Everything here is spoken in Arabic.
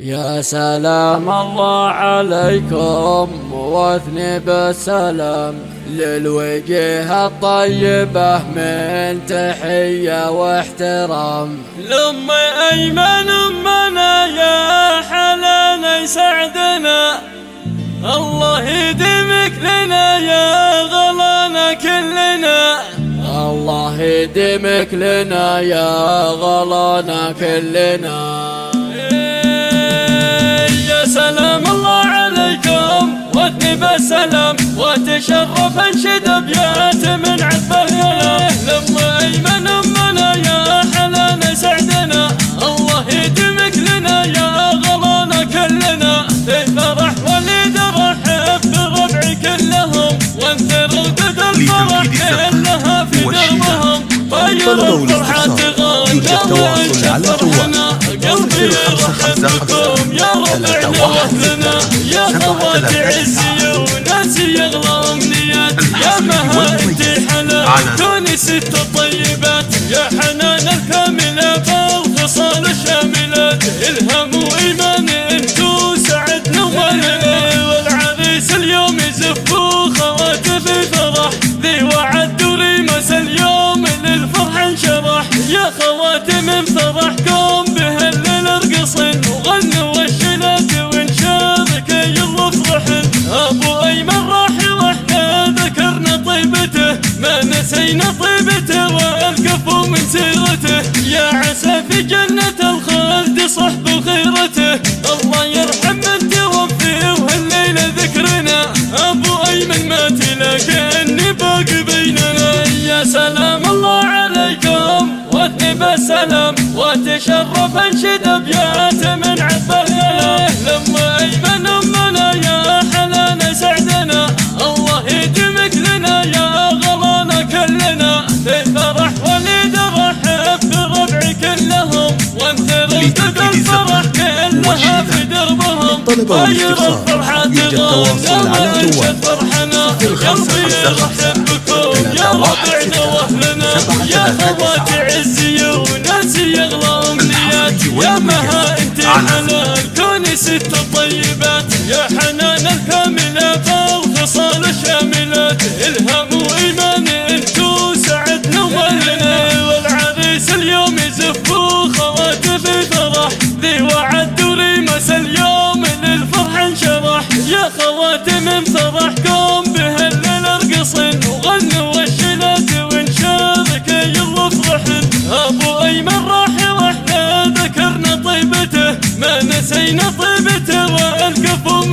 يا سلام الله عليكم واثني بالسلام للوجه الطيبة من تحية واحترام. لأم أيمن أمنا يا حلانا يسعدنا، الله يديمك لنا يا غلانا كلنا، الله يديمك لنا يا غلانا كلنا. يا سلام الله عليكم واثني بالسلام وتشرف انشد ابيات من عذبه يا لما ايمن امنا يا حلانا يسعدنا، الله يديمك لنا يا غلانا كلنا، في فرح وليد رحب بربعي كلهم وانثر ردد الفرح كلها في دربهم، طير الفرحة تغنى وانشد فرحنا، قلبي يرحب بكم يا ربعنا واهلنا، يا خوات عزي وناسي يغلى امنيات، يا مها انتي حلال كوني ست الطيبات، يا حنان الكاملة بالخصال الشاملات، الهم وايمان انتو سعدنا ومالنا، والعريس اليوم يزفوا خواته بفرح، ذي وعد وريمس اليوم للفرح انشرح، يا خواتي من فرحكم بهالليل ارقصن وغنوا والشلات ونشارك يلا افرحن، ابو ايمن راح واحنا ذكرنا طيبته ما نسينا طيبته والقفوا من سيرته، يا عسى في جنة الخلد صحب خيرته، الله يرحم من توفي وهالليلة ذكرنا، ابو ايمن ما تلاقى اني باقي بيننا. يا سلام الله عليكم واثني بالسلام وتشرف انشد ابيات من عذبه يا لما ايمن امنا يا حلانا يسعدنا، الله يديمك لنا يا غلانا كلنا، في فرح وليد رحب بربعي كلهم وانثر ردد الفرح كلها في دربهم، طير الفرحة تغنى وانشد فرحنا، قلبي يرحب بكم يا ربعنا واهلنا، يا خوات عزي وناسي يغلى امنيات، يا مها انتي حلال كوني ست الطيبات، يا حنان الكاملة بالخصال الشاملات، الهم وايمان انتو سعدنا ومالنا، والعريس اليوم يزفوا خواته بفرح، ذي وعد وريمس اليوم للفرح انشرح، يا خواتي من فرحكم بهالليل ارقصن وغنوا والشلات ونشارك يلا افرحن، ابو ايمن راح واحنا ذكرنا طيبته ما نسينا طيبته والقفوا